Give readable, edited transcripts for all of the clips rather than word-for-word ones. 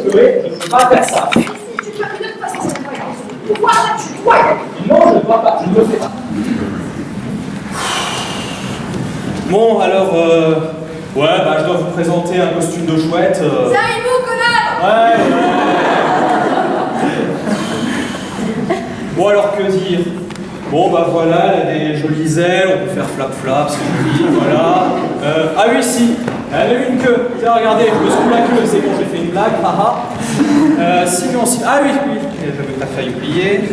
Chloé, je ne peux pas faire ça. Tu dois de toute façon, c'est incroyable. Pourquoi tu dois? Non, je ne dois pas, je ne le fais pas. Bon, alors, ouais, bah, je dois vous présenter un costume de chouette. Savez-vous, connard? Ouais. Bon, alors, que dire? Bon, bah voilà, elle a des jolies ailes, on peut faire flap-flap, c'est joli, voilà. Ah oui, si, elle a une queue. Tiens, regardez, je me secoue la queue, c'est bon, j'ai fait une blague, haha. Sinon, si... Ah oui, j'avais pas failli oublier.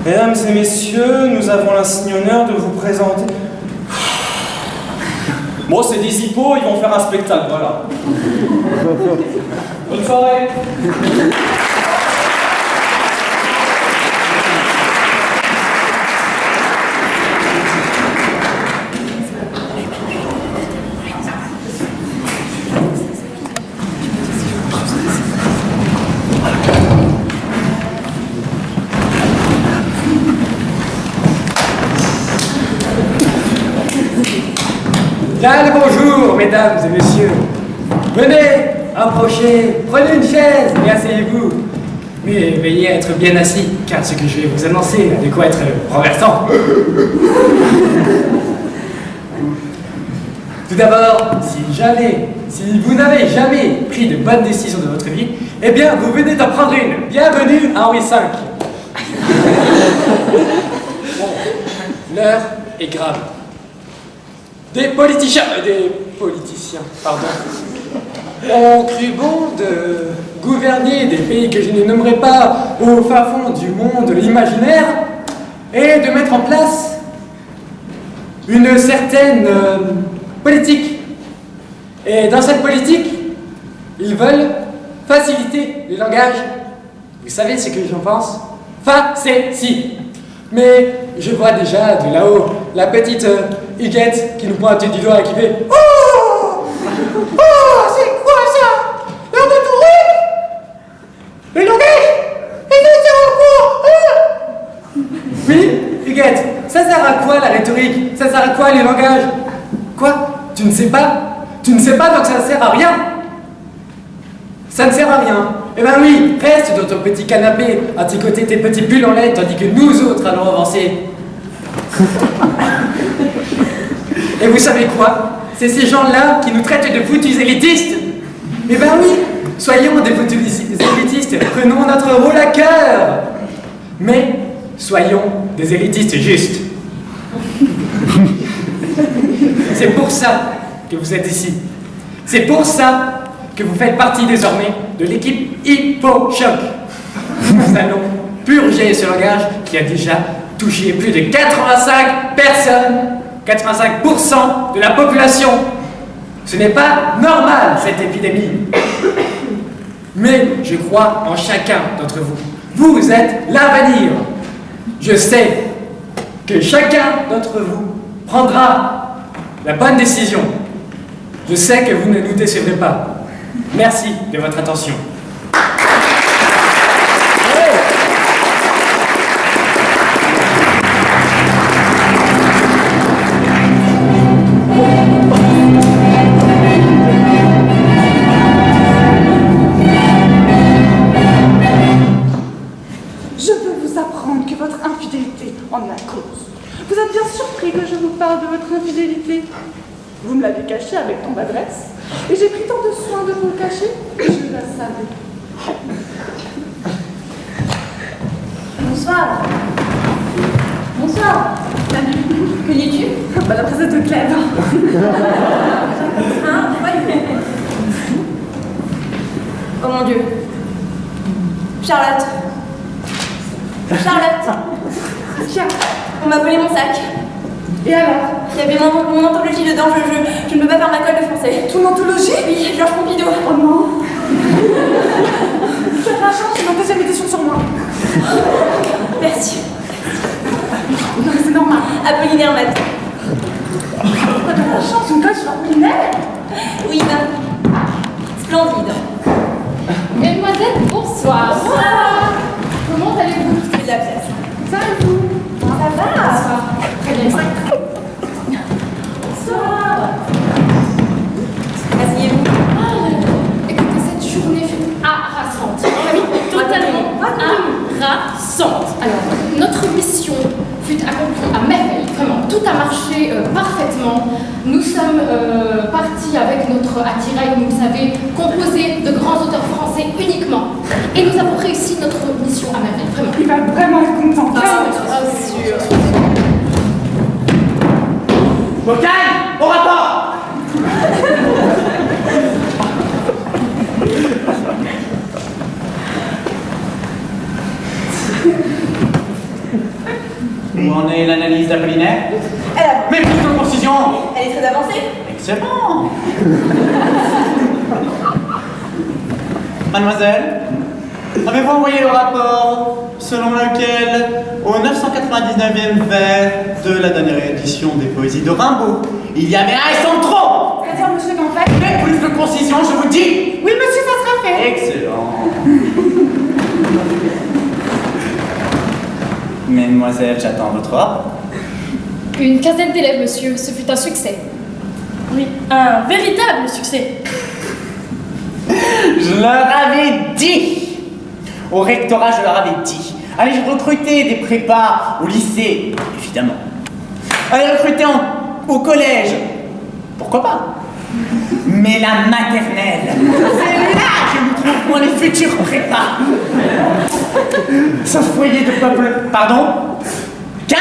Mesdames et messieurs, nous avons l'insigne honneur de vous présenter... Bon, c'est des hippos, ils vont faire un spectacle, voilà. Bonne soirée. Bien le bonjour, mesdames et messieurs. Venez, approchez, prenez une chaise et asseyez-vous. Mais veillez à être bien assis, car ce que je vais vous annoncer a de quoi être renversant. Tout d'abord, si vous n'avez jamais pris de bonnes décisions de votre vie, eh bien, vous venez d'en prendre une. Bienvenue à Henri V. L'heure est grave. Des politiciens, pardon, ont cru bon de gouverner des pays que je ne nommerai pas au fin fond du monde imaginaire et de mettre en place une certaine politique. Et dans cette politique, ils veulent faciliter le langage. Vous savez ce que j'en pense? Facile. Mais je vois déjà de là-haut la petite Huguette qui nous pointe du doigt et qui fait Oh, c'est quoi ça? La rhétorique? Le langage? Et ça sert à quoi? Oui, Huguette, ça sert à quoi la rhétorique? Ça sert à quoi les langages? Quoi? Tu ne sais pas? Tu ne sais pas donc ça ne sert à rien? Ça ne sert à rien. Eh ben oui, reste dans ton petit canapé à tricoter tes petits pulls en laine tandis que nous autres allons avancer. Et vous savez quoi? C'est ces gens-là qui nous traitent de foutus élitistes. Eh ben oui, soyons des foutus élitistes, prenons notre rôle à cœur. Mais soyons des élitistes justes. C'est pour ça que vous êtes ici. C'est pour ça que vous faites partie désormais de l'équipe Hippo Choc. Nous allons purger ce langage qui a déjà touché plus de 85 personnes, 85% de la population. Ce n'est pas normal cette épidémie. Mais je crois en chacun d'entre vous. Vous êtes l'avenir. Je sais que chacun d'entre vous prendra la bonne décision. Je sais que vous ne nous décevrez pas. Merci de votre attention. Je veux vous apprendre que votre infidélité en est la cause. Vous êtes bien surpris que je vous parle de votre infidélité. Vous me l'avez caché avec tant d'adresse, et j'ai pris tant de soin de vous le cacher que je la savais. Bonsoir. Bonsoir. Que dis-tu? Bah, la princesse de Clèves. Hein? Ouais. Oh mon Dieu. Charlotte. Tiens, On m'a volé mon sac. et alors? Il y avait mon anthologie dedans, je ne peux pas faire ma colle de français. Ton anthologie? Oui, Georges Pompidou. Oh non. Tu as de la chance, j'ai ma deuxième édition sur moi. Merci. Non, mais c'est normal. Apollinaire Mat. T'as de la chance, une colle sur Apollinaire? Oui, ben. Splendide. Mesdemoiselles, bonsoir. Bonsoir. Comment allez-vous? C'est de la place. Ça et vous? Ça va? Bonsoir. Très bien. Bonsoir. Asseyez-vous. tout a marché parfaitement. Nous sommes partis avec notre attirail, vous le savez, composé de grands auteurs français uniquement. Et nous avons réussi notre mission à merveille, vraiment. Il va vraiment être content. Sûr. Bocal, au rapport. Où en est l'analyse d'Apollinaire? Mais plus de concision. Elle est très avancée. Excellent. Mademoiselle, avez-vous envoyé le rapport selon lequel, au 999e vers de la dernière édition des poésies de Rimbaud, il y avait un S en trop? C'est-à-dire, monsieur, qu'en fait... Mais plus de concision, je vous dis. Oui, monsieur, ça sera fait. Excellent. Mesdemoiselles, j'attends votre rapport. Une quinzaine d'élèves, monsieur, ce fut un succès. Oui, un véritable succès. Je leur avais dit. Au rectorat, je leur avais dit. Allez recruter des prépas au lycée, évidemment. Allez recruter au collège, pourquoi pas. Mais la maternelle, c'est là que je me trouve, moi, les futurs prépas. Ce foyer de peuple... Pardon 15.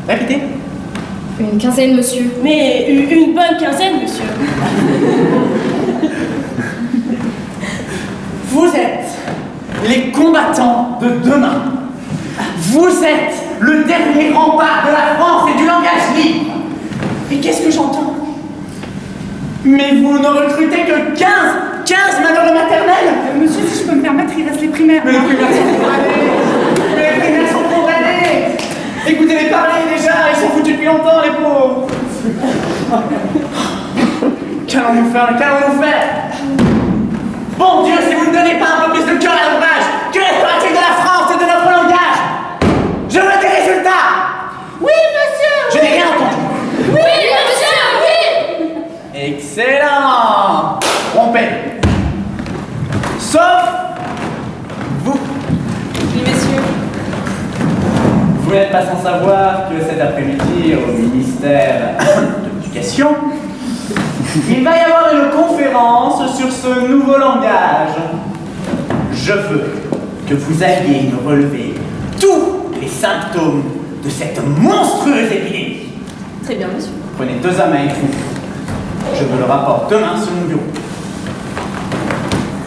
Répétez. Une quinzaine, monsieur. Mais une bonne quinzaine, monsieur. Vous êtes les combattants de demain. Vous êtes le dernier rempart de la France et du langage libre. Et qu'est-ce que j'entends? Mais vous ne recrutez que 15 malheureux maternels. Monsieur, si je peux me permettre, il reste les primaires. Mais les primaires sont condamnés. Mais les primaires sont condamnés. Écoutez-les parler déjà, ils sont foutus depuis longtemps, les pauvres. Qu'allons-nous faire? Bon Dieu, si vous ne donnez pas un peu plus de cœur à l'ouvrage, que restera-t-il de la France et de notre langage? Je veux des résultats. Oui, monsieur. Je n'ai rien entendu. Oui, monsieur, oui! Excellent. On paie. Sauf vous. Oui, messieurs. Vous n'êtes pas sans savoir que cet après-midi, au ministère de l'Éducation, il va y avoir une conférence sur ce nouveau langage. Je veux que vous alliez me relever tous les symptômes de cette monstrueuse épidémie. Très bien, monsieur. Prenez 2 hommes avec vous. Je veux le rapport demain sur mon bureau.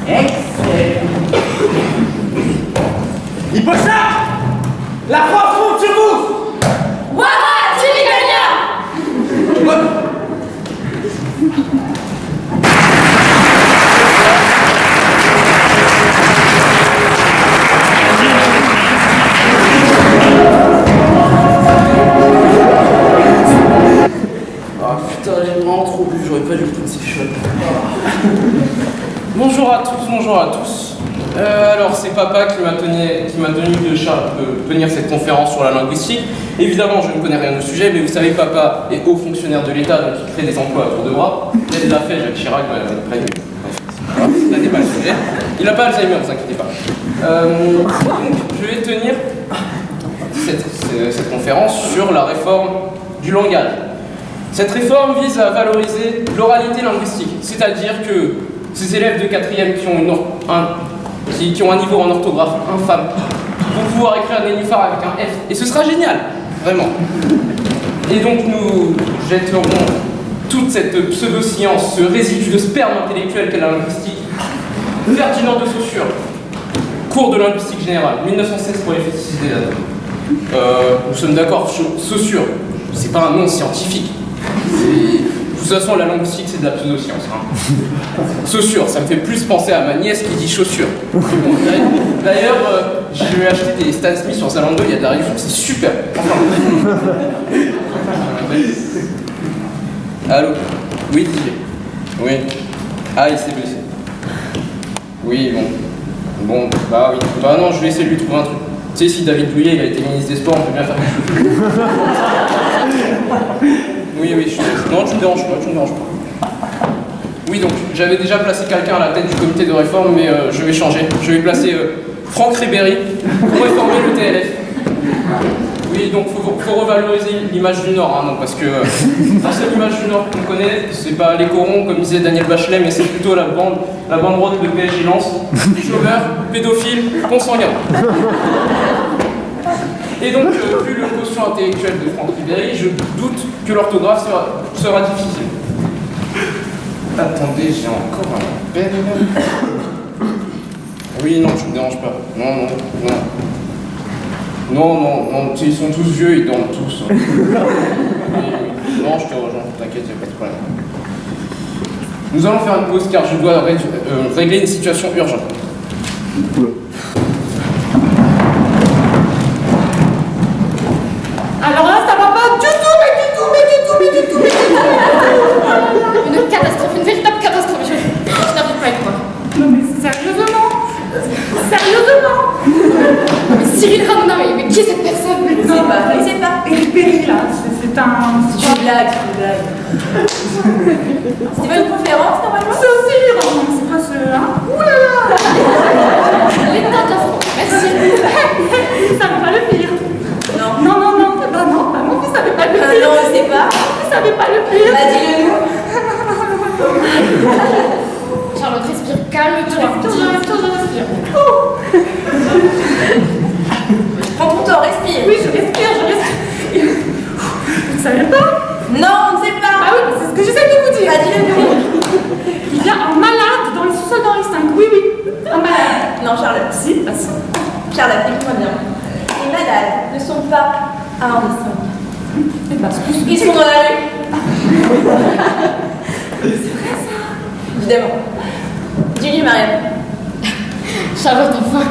Excellent. Hippocha! La France compte sur vous! Wara, Timigalia! Ah putain, j'ai vraiment trop bu, j'aurais pas dû prendre ces shots. Bonjour à tous. Alors c'est papa qui m'a tenu de tenir cette conférence sur la linguistique. Évidemment, je ne connais rien au sujet, mais vous savez, papa est haut fonctionnaire de l'État, donc il crée des emplois à tour de bras. Il l'a fait, Jacques Chirac m'a prévenu. Là n'est pas le sujet. Il n'a pas Alzheimer, ne vous inquiétez pas. Donc, je vais tenir cette conférence sur la réforme du langage. Cette réforme vise à valoriser l'oralité linguistique, c'est-à-dire que ces élèves de 4e qui ont un niveau en orthographe infâme vont pouvoir écrire des nénuphars avec un F, et ce sera génial, vraiment. Et donc nous jetterons toute cette pseudo-science, ce résidu de sperme intellectuel qu'est la linguistique. Ferdinand de Saussure, cours de linguistique générale, 1916 pour les féticistes des dates. Nous sommes d'accord, Saussure, c'est pas un nom scientifique. De toute façon, la linguistique, c'est de la pseudo-science. Saussure, ça me fait plus penser à ma nièce qui dit chaussure. D'ailleurs, j'ai acheté des Stan Smith sur Zalando, il y a de la réduction, c'est super. Allô? Oui, Didier. Oui. Ah, il s'est blessé. Oui, bon, bah oui. Bah non, je vais essayer de lui trouver un truc. Tu sais, si David Douillet, il a été ministre des Sports, on peut bien faire quelque chose. Oui, je suis désolé. Non, tu me déranges pas. Oui, donc, j'avais déjà placé quelqu'un à la tête du comité de réforme, mais je vais changer. Je vais placer Franck Ribéry pour réformer le TLF. Oui, donc faut revaloriser l'image du Nord, hein, non, parce que la seule image du Nord qu'on connaît, c'est pas les corons, comme disait Daniel Bachelet, mais c'est plutôt la banderole de PSG Lens, chômeurs, pédophiles, consanguins. Et donc, vu le quotient intellectuel de Franck Ribéry, je doute que l'orthographe sera difficile. Attendez, j'ai encore un appel. Oui, non, tu me déranges pas. Non. Non, ils sont tous vieux, ils dorment tous. Oui. Non, je te rejoins, t'inquiète, y'a pas de problème. Nous allons faire une pause car je dois régler une situation urgente. Alors là, ça va pas du tout. Une catastrophe, une véritable catastrophe. Je n'arrive pas avec toi. Non mais sérieusement. Mais Cyril Hanouna, mais qui est cette personne? Je sais pas. Ribéry là, c'est un... C'est une blague. C'était pas une conférence normalement? C'est aussi Iran, c'est pas ce... Hein. Ouh là là. L'état de la France, merci. Ça va pas le pire. Non. Bah mon fils savait pas le pire. Non, je sais pas. Il savait pas le pire. Bah dis-le nous. Charlotte, respire, calme-toi. Je respire. Prends ton temps, respire. Oui, je respire. Vous ne savez pas? Non, on ne sait pas. Ah oui, c'est ce que j'essaie de vous dire. Bah dis-le nous. Il y a un malade dans les sous-sols d'Henri V. Oui, un malade. Non, Charlotte. Si, bah si. Charlotte, écoute-moi bien. Les malades ne sont pas à Henri V. Ils sont dans la rue. C'est vrai ça. Évidemment. Dis-lui, Marianne. Charlotte, enfin.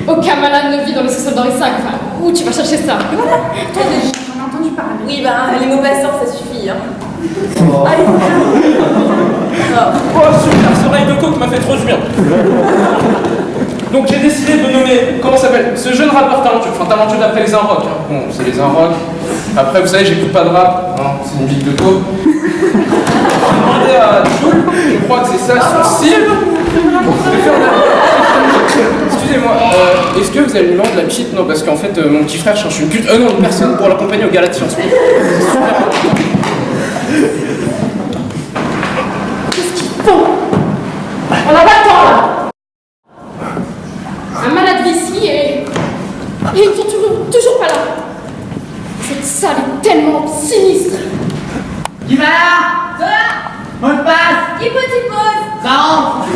Aucun malade ne vit dans les sous-sols d'Henri V. Enfin, où tu vas chercher ça? Voilà. J'en ai entendu parler. Oui, bah les mots passants, ça suffit. Hein. Allez, Oh super, ce rail de coke m'a fait trop du bien. Donc j'ai décidé de nommer, comment ça s'appelle, ce jeune rappeur talentueux, enfin talentueux d'après les Inrocks. Hein. Bon, c'est les Inrocks. Après, vous savez, j'écoute pas de rap, hein, c'est une musique de taupe. J'ai demandé à Jules, je crois que c'est ça, son style. Excusez-moi, est-ce que vous avez le numéro de la petite? Non, parce qu'en fait, mon petit frère cherche une personne pour l'accompagner au gala de sciences. Qu'est-ce qu'ils font? On n'a pas le temps là. Un malade vit ici et ils ne sont toujours pas là. Cette salle est tellement sinistre. Qui va là? Zola, On le passe. qui peut-il pose? Ça rentre.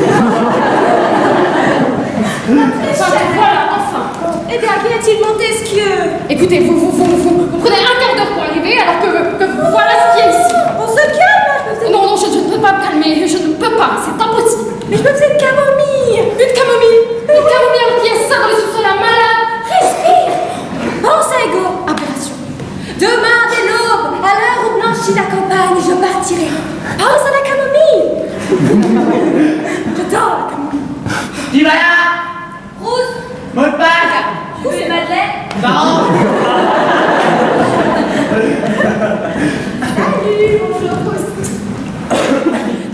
Enfin, voilà, enfin. Eh bien, qu'y a-t-il, Montesquieu? Écoutez, vous prenez un quart d'heure pour arriver alors que voilà ce qu'il y a ici. On se calme. Non, je ne peux pas me calmer, je ne peux pas, c'est impossible. Mais je me faisais une camomille. Une camomille alors qu'il y a ça dans les sous-sols, un malade. Respire. Pense à Ego. Aberration. Demain, dès l'aube, à l'heure où blanchit la campagne, je partirai. Pense à la camomille. J'adore la camomille. Qui va là? Rousse. On le passe. Rousse et Madeleine. Ça rentre. Salut, bonjour, Proust.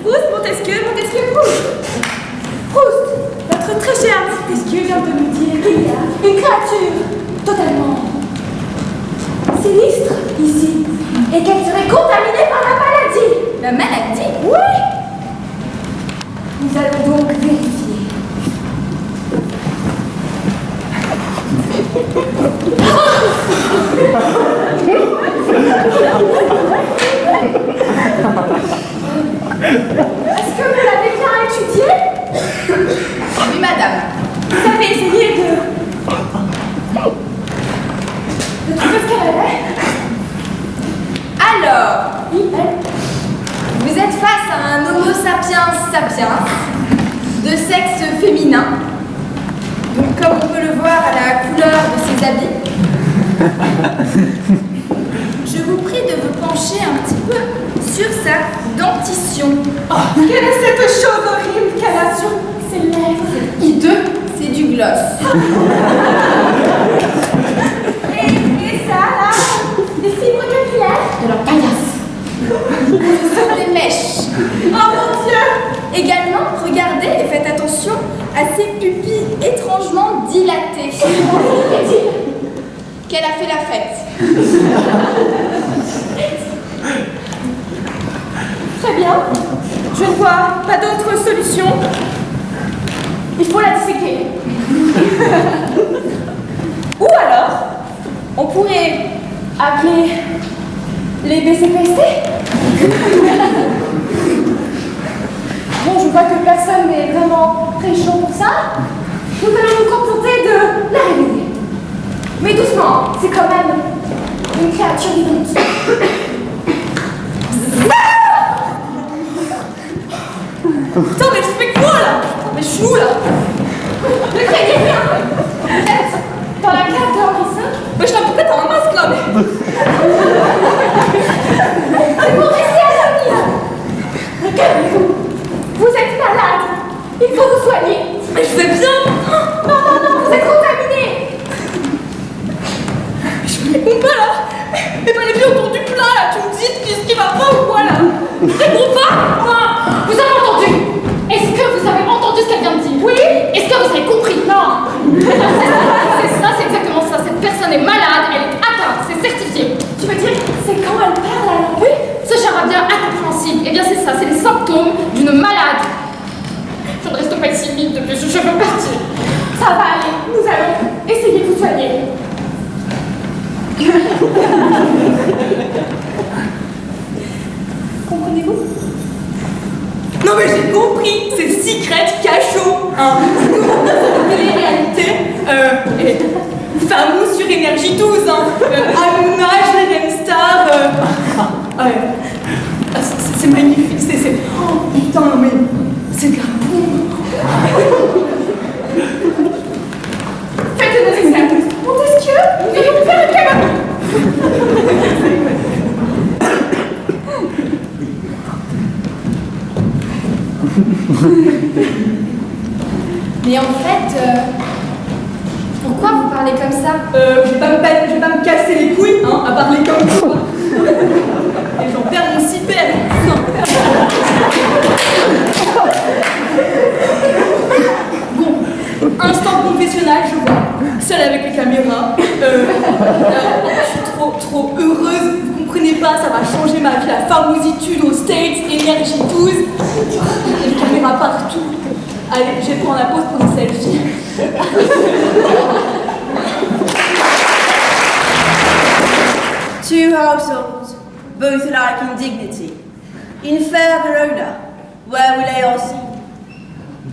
Proust, Montesquieu, Proust. Proust, notre très cher Montesquieu vient de nous dire qu'il y a une créature totalement sinistre ici et qu'elle serait contaminée par la maladie. La maladie? Oui. Nous allons donc vérifier. Est-ce que vous l'avez bien étudié? Oui, madame. Vous avez essayé de trouver ce qu'elle avait? Alors, vous êtes face à un homo sapiens sapiens de sexe féminin. Donc, comme on peut le voir à la couleur de ses habits, je vous prie de vous pencher un petit peu sur sa dentition. Oh, quelle est cette chose horrible qu'elle a sur ses lèvres? Hideux. C'est du gloss. et ça, là, des fibres capillaires. De leur caillasse. Ce sont des mèches. Oh mon Dieu! Également, regardez et faites attention à ces pupilles étrangement dilatées. qu'elle a fait la fête. Très bien. Je ne vois pas d'autre solution. Il faut la disséquer. Ou alors, on pourrait appeler les BCPST. Bon, je vois que personne n'est vraiment très chaud pour ça. Nous allons nous contenter de la réveiller. Mais doucement, c'est quand même une créature vivante. Putain, mais je fais quoi là? Mais je suis où là? Ne craignez rien! Vous êtes dans la cave de Henri V? Mais je sais pas pourquoi t'as un masque là, mais. C'est pour rester à l'abri là! Calmez-vous! Vous êtes malade! Il faut vous soigner! Mais je vais bien! Non, non, non, vous êtes contaminé! Je réponds pas là! Mais pas les pieds autour du plat là! Tu me dis ce qui va pas ou quoi là? Je réponds pas! Ah, vous avez entendu? Est-ce que vous avez entendu ce qu'elle vient de dire? Oui! Est-ce que vous avez compris? Non. C'est ça, c'est exactement ça. Cette personne est malade, elle est atteinte, c'est certifié. Tu veux dire, c'est quand elle parle alors? Oui, ce charabia incompréhensible. Eh bien c'est ça, c'est les symptômes d'une malade. Je ne reste pas ici vite depuis, je veux partir. Ça va aller, nous allons essayer de vous soigner. Comprenez-vous? Non mais j'ai compris, c'est secret cachot, hein. Télé-réalité, fameux sur Énergie 12, hein. Hanouna, Jerem Star, ouais. Ah, c'est magnifique, c'est... Oh putain, non mais... C'est de la bombe. Faites nos examens. Montesquieu, veuillez nous faire une camarade. Mais en fait, pourquoi vous parlez comme ça? Je vais pas me casser les couilles, hein, à parler comme ça. Et j'en perds mon cyber. Bon, instant confessionnal, je vois. Seule avec les caméras. Je suis trop heureuse. Vous comprenez pas, ça va changer ma vie. La famousitude aux States, Énergie 12. Les caméras partout. Allez, je vais prendre la pause pour une selfie. Two households, both alike in dignity. In fair Verona, where we lay our sea.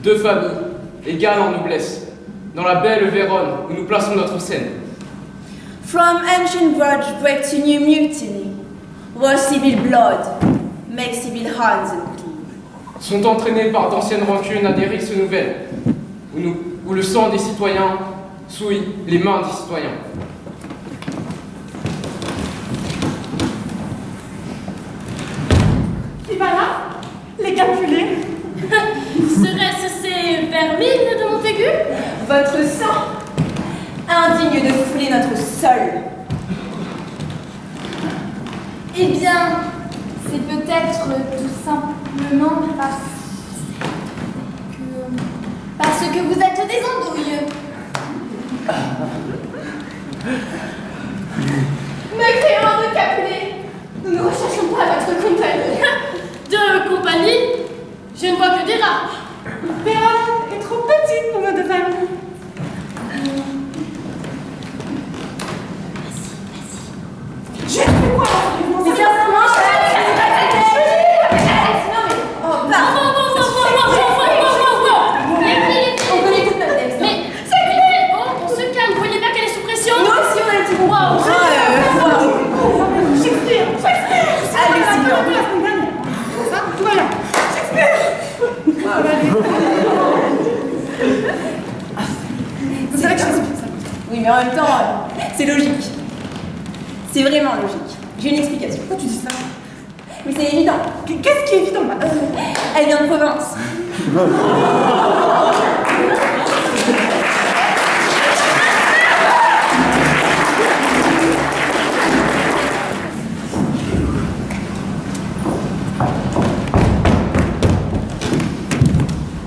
Deux familles, égales en noblesse, dans la belle Vérone où nous plaçons notre scène. From ancient grudge break to new mutiny, where civil blood makes civil hands and clean. Sont entraînés par d'anciennes rancunes à des risques nouvelles, où le sang des citoyens souille les mains des citoyens. Et voilà, les calculés. Serait-ce ces vermines de Montaigu? Votre sang, indigne de fouler notre sol. Eh bien, c'est peut-être tout simplement parce que vous êtes des andouilles. Me créant de Capulet, nous ne recherchons pas votre compagnie. De compagnie? Je ne vois que des rats. Vérone est trop petite pour nos deux familles. Je fais quoi là? C'est simplement On connaît toute notre texte. Mais c'est clair. On se calme, vous voyez bien qu'elle est sous pression. nous aussi on a été bons. Waouh. Shakespeare. Allez, La Sylvain. semaine dernière. Ça, tout va bien. Vous savez que Shakespeare, ça. Oui, mais en même temps, c'est logique. C'est vraiment logique. J'ai une explication. Pourquoi tu dis ça? Mais c'est évident. Qu'est-ce qui est évident là? Elle vient de Provence.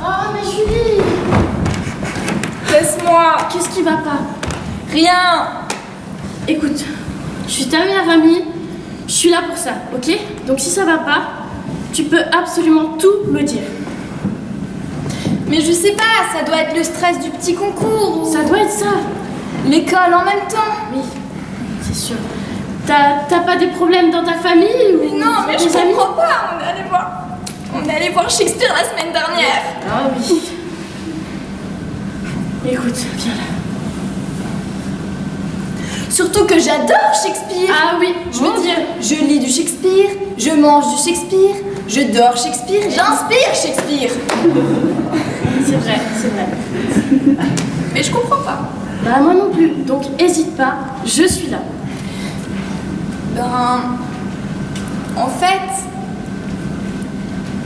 Oh mais Julie. Laisse-moi. Qu'est-ce qui va pas? Rien. Écoute, je suis ta meilleure amie, je suis là pour ça, ok? Donc si ça va pas, tu peux absolument tout me dire. Mais je sais pas, ça doit être le stress du petit concours ou Ça doit être ça. l'école en même temps. Oui, c'est sûr. T'as pas des problèmes dans ta famille ou Non, mais je des amis? comprends pas. On est allé voir Shakespeare la semaine dernière. Ah oui. Écoute, viens là. Surtout que j'adore Shakespeare. Ah oui, Je veux dire, je lis du Shakespeare, je mange du Shakespeare, je dors Shakespeare, j'inspire Shakespeare. c'est vrai. Mais je comprends pas. Bah moi non plus, donc hésite pas, je suis là. Ben, en fait,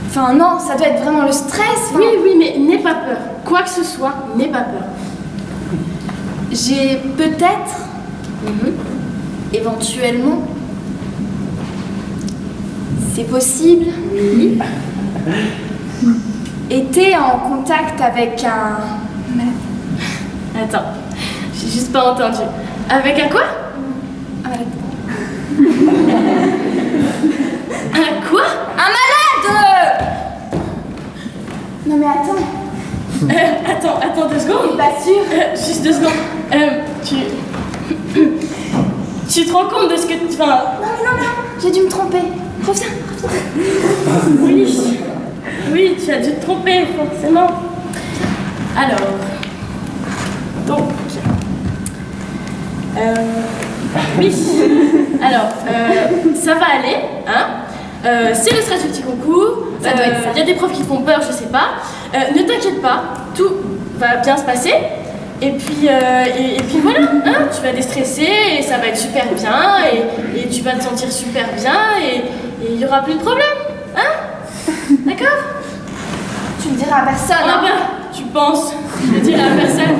enfin non, ça doit être vraiment le stress. enfin. Oui, mais n'aie pas peur. Quoi que ce soit, n'aie pas peur. J'ai peut-être, éventuellement, c'est possible, Oui. été en contact avec un... Attends, j'ai juste pas entendu. Avec un quoi? un malade. Un quoi? Un malade. Non mais attends, Attends 2 secondes. t'es pas sûre? Juste 2 secondes. Tu te rends compte de ce que tu... Enfin, Non, j'ai dû me tromper. Reviens. oui, tu as dû te tromper, forcément. Alors, donc... oui. Alors, ça va aller, hein. C'est le stress du petit concours. Ça doit être ça. Il y a des profs qui te font peur, je sais pas. Ne t'inquiète pas, tout va bien se passer. Et puis voilà, hein, tu vas déstresser et ça va être super bien et tu vas te sentir super bien et il y aura plus de problème, hein? D'accord? Tu le diras à personne. Ah bah, tu penses, je le dirai à personne.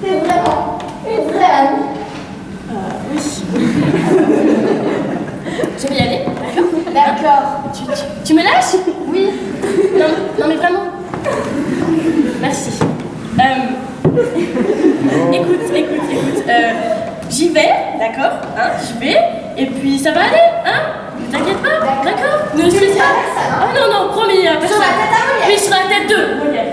T'es vraiment une vraie amie. Oui. Je vais y aller, d'accord? D'accord. Tu me lâches? Oui. Non mais vraiment. Merci. Écoute. J'y vais, d'accord? Hein, j'y vais. Et puis ça va aller, hein? Ne t'inquiète pas, d'accord? Ne Tu le stresse dis à pas. personne, hein? Ah non, promis à personne. Sur la tête à Molière. Oui, sur la tête de Molière.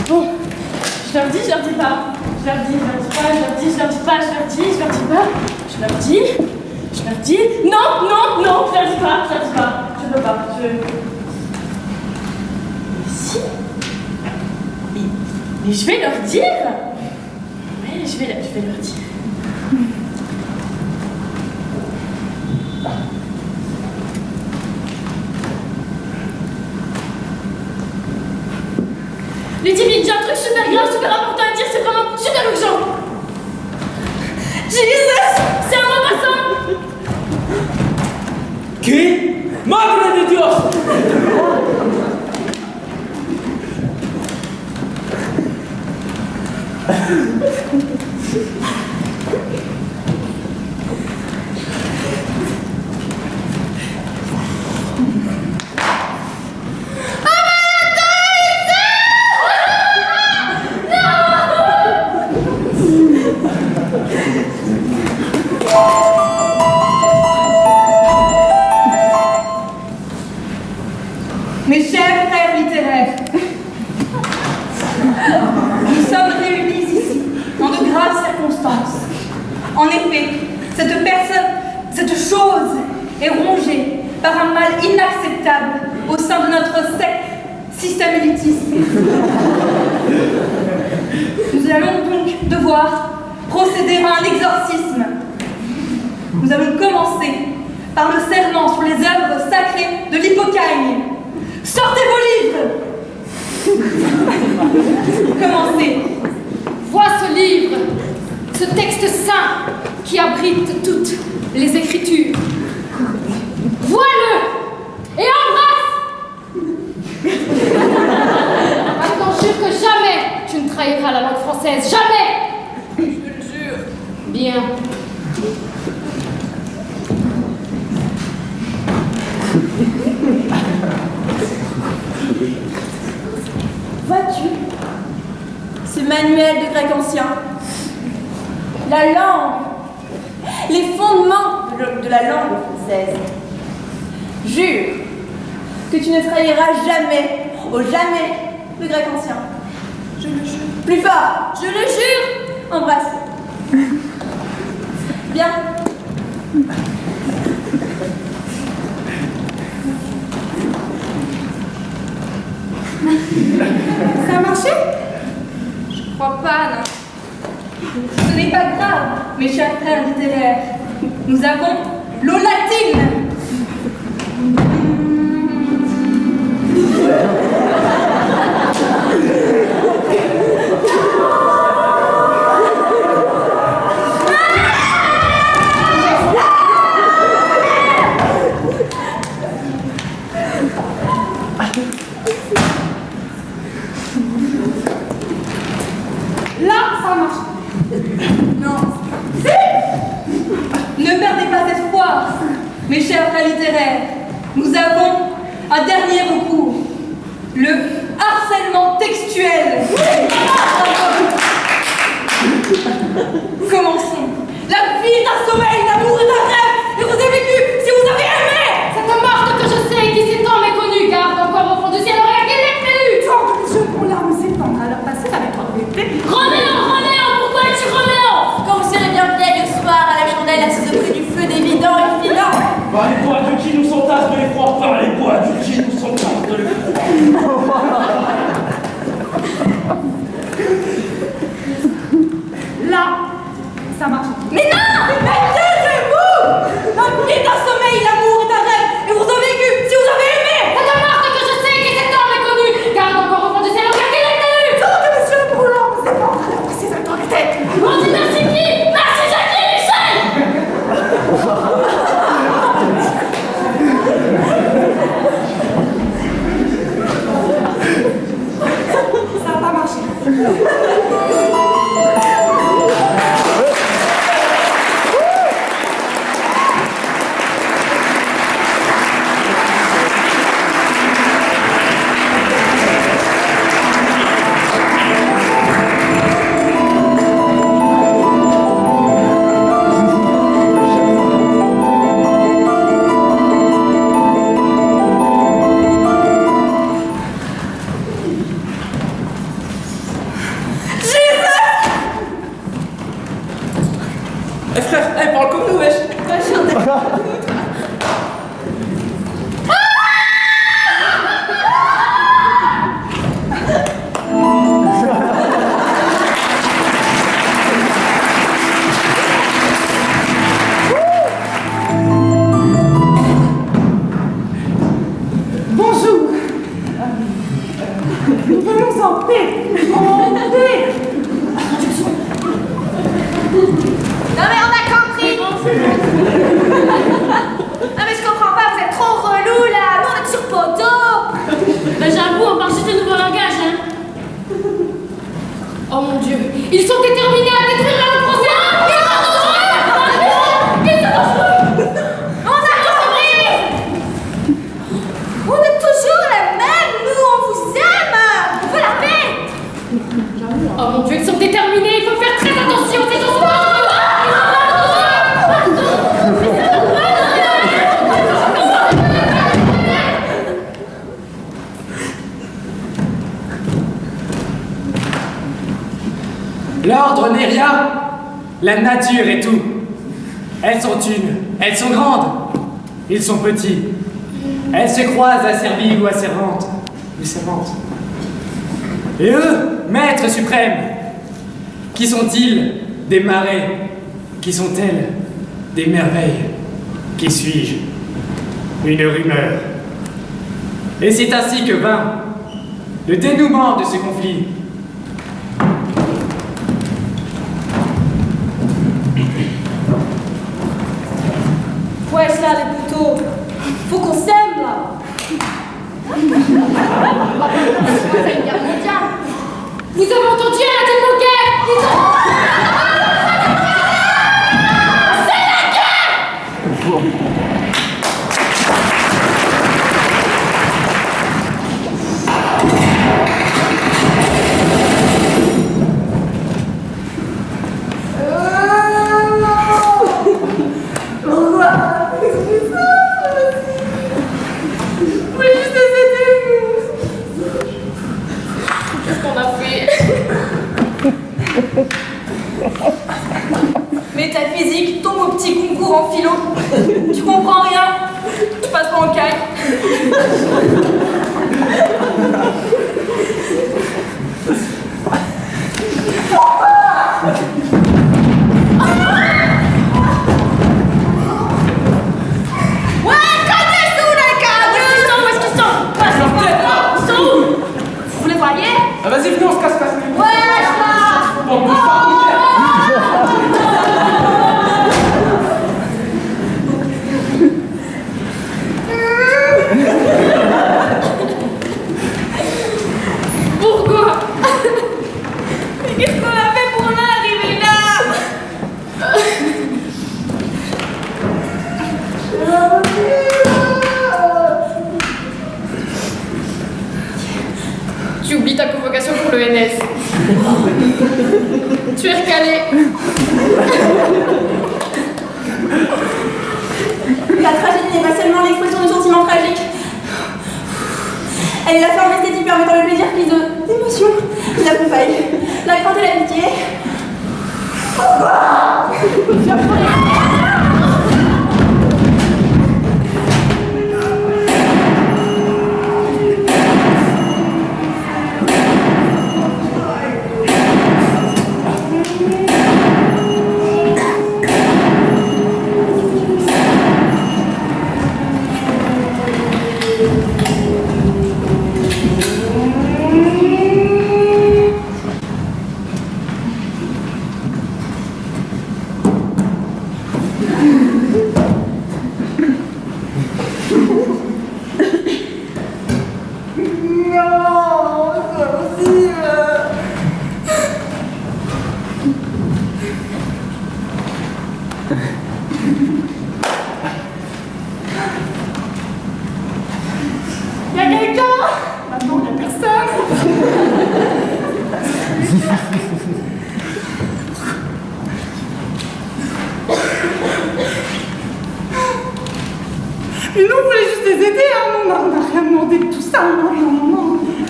Bon, je leur dis pas. Je leur dis pas. Je leur dis pas. Je leur dis. Non, je leur dis pas. Je peux pas. Mais si. Mais je vais leur dire. Ouais, je vais leur dire. Ludivine, j'ai un truc super grave, super important à dire, c'est vraiment super urgent. Jesus, c'est un mot passant. ¿Qué? ¡Madre de Dios! Mes chers frères littéraires, nous sommes réunis ici dans de graves circonstances. En effet, cette chose est rongée par un mal inacceptable au sein de notre système élitiste. Nous allons donc devoir procéder à un exorcisme. Nous allons commencer par le serment sur les œuvres sacrées de l'Hippocagne. Sortez vos livres! Commencez! Vois ce livre, ce texte saint qui abrite toutes les Écritures. Vois-le et embrasse! Maintenant, jure que jamais tu ne trahiras la langue française. Jamais! Je le jure. Bien. manuel de grec ancien. La langue, les fondements de la langue française. Jure que tu ne trahiras jamais, au jamais, le grec ancien. Je le jure. Plus fort. Je le jure. Embrasse. Bien. Ça a marché? Je crois pas, non. Ce n'est pas grave, mes chers frères littéraires. Nous avons l'eau latine. Là, ça marche. Non. Si. Ne perdez pas espoir, mes chers frères littéraires. Nous avons un dernier recours. Le harcèlement textuel. Commençons. La vie est un sommeil, l'amour est un rêve, et vous avez vécu si vous avez aimé. Cette morte que je sais qui s'est tant méconnue garde encore au fond du ciel quelle est prévue. Tant que les jeux pour larmes s'étendent à leur passé avec leur vérité. Roméo, pourquoi es-tu Roméo? Quand vous serez bien vieille le soir à la chandelle assise auprès du feu d'évident et filant. Par les bois de qui nous s'entassent de l'effroi, par les bois de qui nous s'entassent de l'effroi. Là, ça marche. Mais non! Mais taisez-vous! La vie est un sommeil, l'amour est un rêve, et vous avez vécu si vous avez aimé. Cette morte que je sais qui s'est tant méconnue garde encore au fond du ciel quelle est prévue. Tant que les jeux pour larmes s'étendent à leur passé avec leur vérité. On dit merci qui? Merci Jackie Michel. Ça n'a pas marché. Eh frère, parle comme nous, wesh. Bonjour. Nous venons en paix. En paix. Non mais on a compris. Non mais je comprends pas, vous êtes trop relou là. Nous on est sur poteau. Ben j'avoue, on parle juste de nouveau langage, hein. Oh mon Dieu, ils sont déterminés à détruire la langue française. Ils sont dangereux. Ils sont dangereux. On a compris. On est toujours les mêmes. Nous on vous aime. On veut la paix. Oh mon Dieu, ils sont déterminés, il faut faire très attention, ces gens sont dangereux. L'ordre n'est rien, la nature est tout. Elles sont une, elles sont grandes, ils sont petits. Elles se croisent asservies ou asservantes, ou servantes. Et eux, maîtres suprêmes, qui sont-ils? Des marais. Qui sont-elles? Des merveilles. Qui suis-je? Une rumeur. Et c'est ainsi que vint le dénouement de ce conflit. Wesh là, les poteaux. Faut qu'on s'aime là. C'est une guerre mondiale. Vous avez entendu à la tête de nos guerres? Ils ont... Vous les voyez? Ah, vas-y, venez, on se casse pas. Ouais, lâche-la! Bon, on peut faire. Pourquoi? Mais qu'est-ce qu'on a fait pour en arriver là? Tu oublies ta convocation pour le NS. Tu es recalé. La tragédie n'est pas seulement l'expression de sentiments tragiques. Elle est la forme esthétique permettant le plaisir prise d'émotions, la bouffée, la crainte et l'amitié. Y a quelqu'un? Maintenant, y a personne. Mais nous, on voulait juste les aider, hein. On n'a rien demandé de tout ça. Non.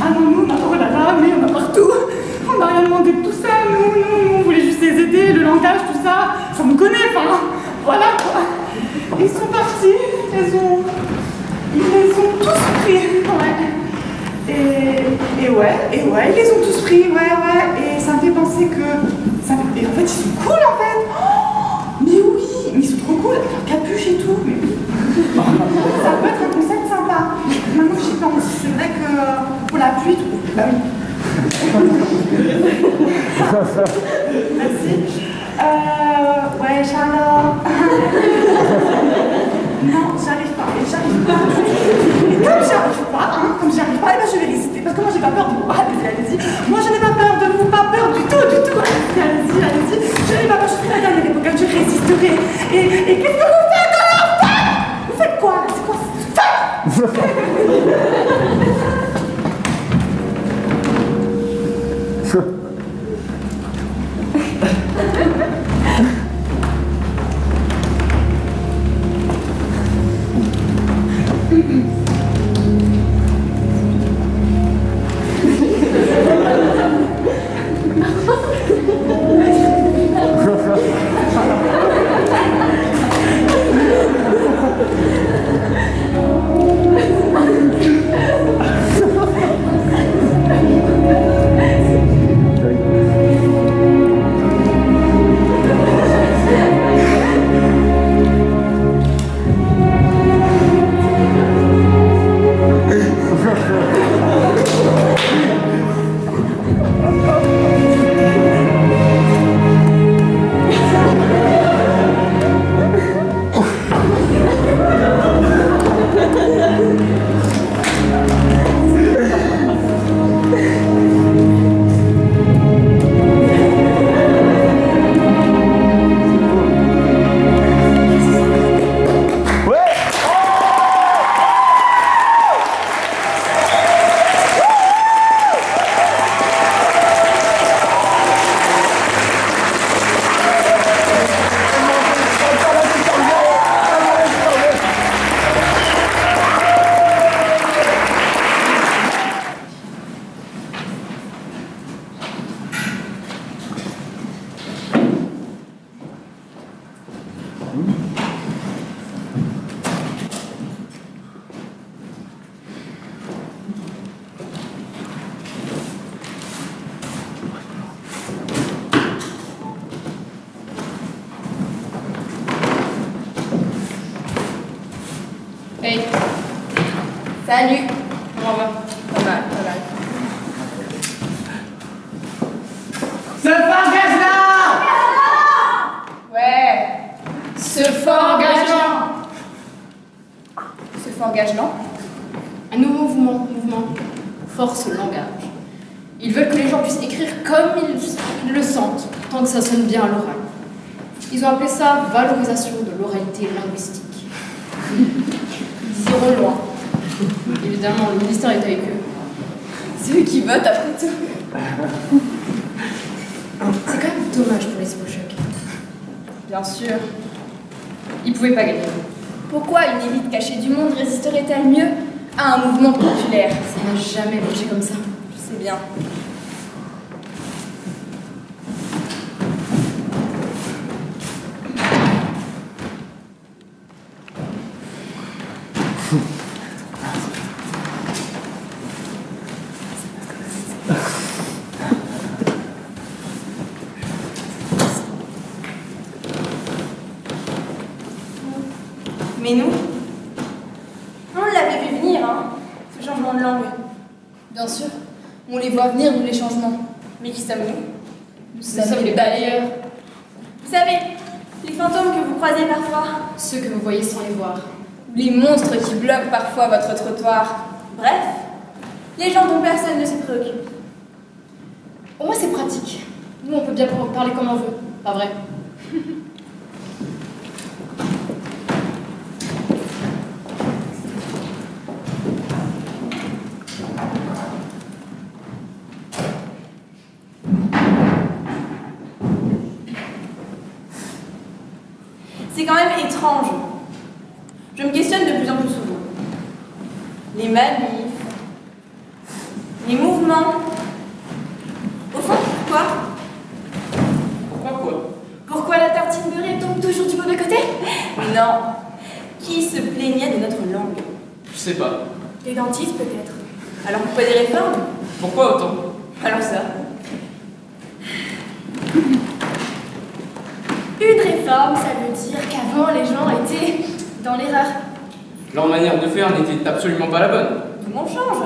Ah non, nous, on a, oh là là, mais on a partout. On n'a rien demandé de tout ça. Nous, on voulait juste les aider, le langage, tout ça. Ça nous connaît, enfin. Voilà, quoi. Ils sont partis. Ils les ont tous pris. Ouais. Et ouais, ils les ont tous pris, ouais. Et ça me fait penser que... Et en fait, ils sont cool, en fait. Oh, mais oui, mais ils sont trop cool, avec leur capuche et tout. Mais oui. Ça peut être un concept sympa. Maintenant que j'y pense, c'est vrai que pour la pluie, tout... Bah oui. Merci. Ouais, Charlotte. Non, j'arrive pas. Et comme j'arrive pas, eh ben, je vais résister. Parce que moi, j'ai pas peur de vous. Allez-y. Moi, je n'ai pas peur de vous, pas peur du tout. Allez-y. Je n'ai pas peur, je suis la dernière époque, je résisterai. Et qu'est-ce que vous faites alors? Vous faites quoi? C'est quoi ça? Salut. Comment on va? Pas mal, pas mal. Ce fort gage-là! Ouais. Ce fort engagement. Ce fort engagement. Un nouveau mouvement. Force langage. Ils veulent que les gens puissent écrire comme ils le sentent, tant que ça sonne bien à l'oral. Ils ont appelé ça valorisation de l'oralité linguistique. Ils iront loin. Évidemment, le ministère est avec eux. C'est eux qui votent après tout. C'est quand même dommage pour les Hippochucs. Bien sûr. Ils pouvaient pas gagner. Pourquoi une élite cachée du monde résisterait-elle mieux à un mouvement populaire? Ça n'a jamais marché comme ça. Je sais bien. Mais nous, on l'avait vu venir, hein, ce changement de langue. Bien sûr, on les voit venir, nous, les changements. Mais qui sommes-nous? Nous sommes les balayeurs, Vous savez, les fantômes que vous croisez parfois, ceux que vous voyez sans les voir. ou les monstres qui bloquent parfois votre trottoir. Bref, les gens dont personne ne se préoccupe. Au moins c'est pratique. Nous on peut bien parler comme on veut, pas vrai? C'est quand même étrange. Je me questionne de plus en plus souvent. Les manifs, les mouvements. Au fond, pourquoi? Pourquoi quoi? Pourquoi la tartine beurrée tombe toujours du mauvais côté? Non. Qui se plaignait de notre langue? Je sais pas. Les dentistes peut-être. Alors pourquoi des réformes? Pourquoi autant? Alors ça. Une réforme, ça veut dire qu'avant les gens étaient dans l'erreur. Leur manière de faire n'était absolument pas la bonne. Tout le monde change.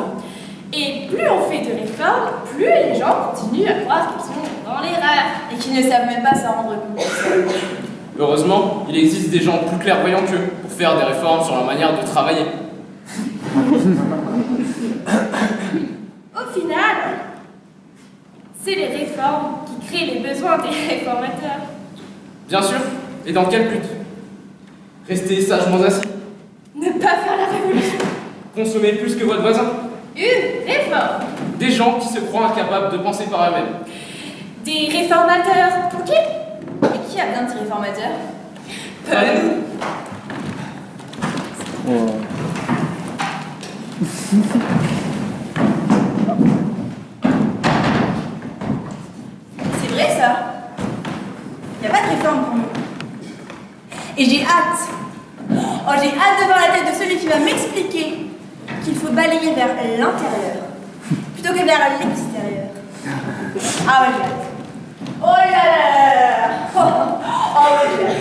Et plus on fait de réformes, plus les gens continuent à croire qu'ils sont dans l'erreur et qu'ils ne savent même pas s'en rendre compte. Heureusement, il existe des gens plus clairvoyants qu'eux pour faire des réformes sur leur manière de travailler. Au final, c'est les réformes qui créent les besoins des réformateurs. Bien sûr, et dans quel but? Rester sagement assis, Ne pas faire la révolution. consommer plus que votre voisin, Une réforme. des gens qui se croient incapables de penser par eux-mêmes. Des réformateurs. Ok. Et qui a bien dit réformateur? Pas nous. C'est vrai ça. Il n'y a pas de réforme pour nous. Et j'ai hâte. Oh, j'ai hâte de voir la tête de celui qui va m'expliquer qu'il faut balayer vers l'intérieur plutôt que vers l'extérieur. Ah ouais, j'ai hâte. Oh là là. Oh ouais, j'ai hâte.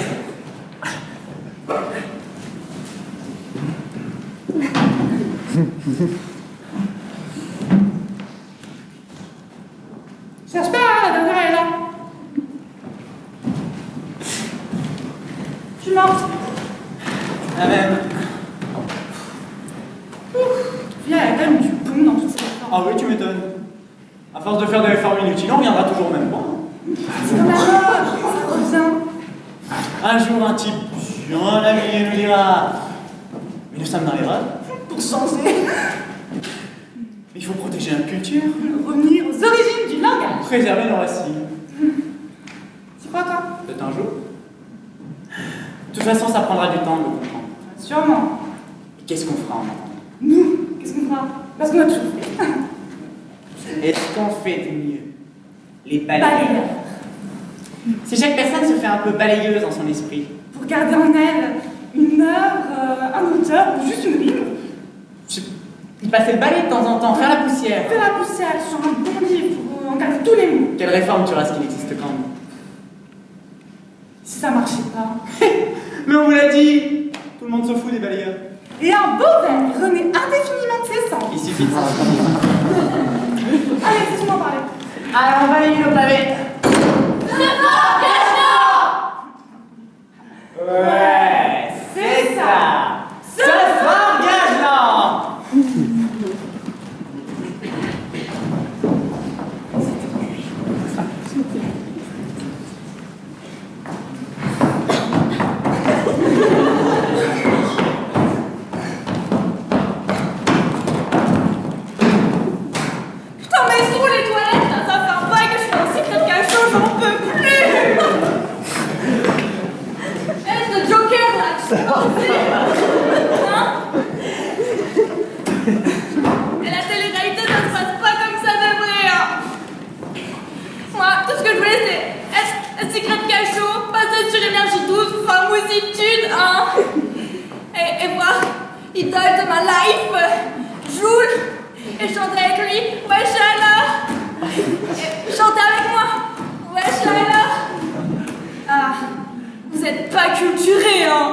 Cherche pas, la dernière est là. Je suis morte. La même. Il y a quand même du bon dans toutes ces réformes. Ah oui, tu m'étonnes. À force de faire des réformes inutiles, on reviendra toujours au même point. C'est comme la mode, ça revient. Un jour, un type bien habillé nous dira: mais nous sommes dans l'erreur. Pour changer, Il faut protéger notre culture, revenir aux origines du langage. préserver nos racines. Tu crois quoi? Peut-être un jour. De toute façon, ça prendra du temps de le comprendre. Sûrement. Et qu'est-ce qu'on fera en attendant? Nous, qu'est-ce qu'on fera? Parce qu'on a toujours fait. Est-ce qu'on fait du mieux? Les balayeurs. Si chaque personne se fait un peu balayeuse dans son esprit. Pour garder en elle une œuvre, un auteur ou juste une rime. Passer le balai de temps en temps, faire la poussière. Faire la poussière sur un bon livre pour en garder tous les mots. Quelle réforme tu auras ce qui n'existe qu'en nous? Si ça marchait pas. Mais on vous l'a dit! Tout le monde se fout des balayeurs. et un beau verre renaît indéfiniment de ses cendres. Il suffit de ça. Allez, laissez-moi parler. Alors, on va aller le pavé. Ouais, c'est ça. Ce fort gage-là. Putain, mais elles sont où les toilettes là? Ça fait un bail que je suis dans le secret de cachot, j'en peux plus. Eh, le Joker là, tu sais pas où c'est? Hein? Et la télé-réalité, ça se passe pas comme ça devrait, hein. Moi, tout ce que je voulais, c'est être un secret de cachot, passer sur énergie 12, faire mousitude, hein. Et voir idole de ma life, Jules, et chanter avec lui, wesh alors. Et chanter avec moi, wesh alors. Ah, vous êtes pas culturés, hein.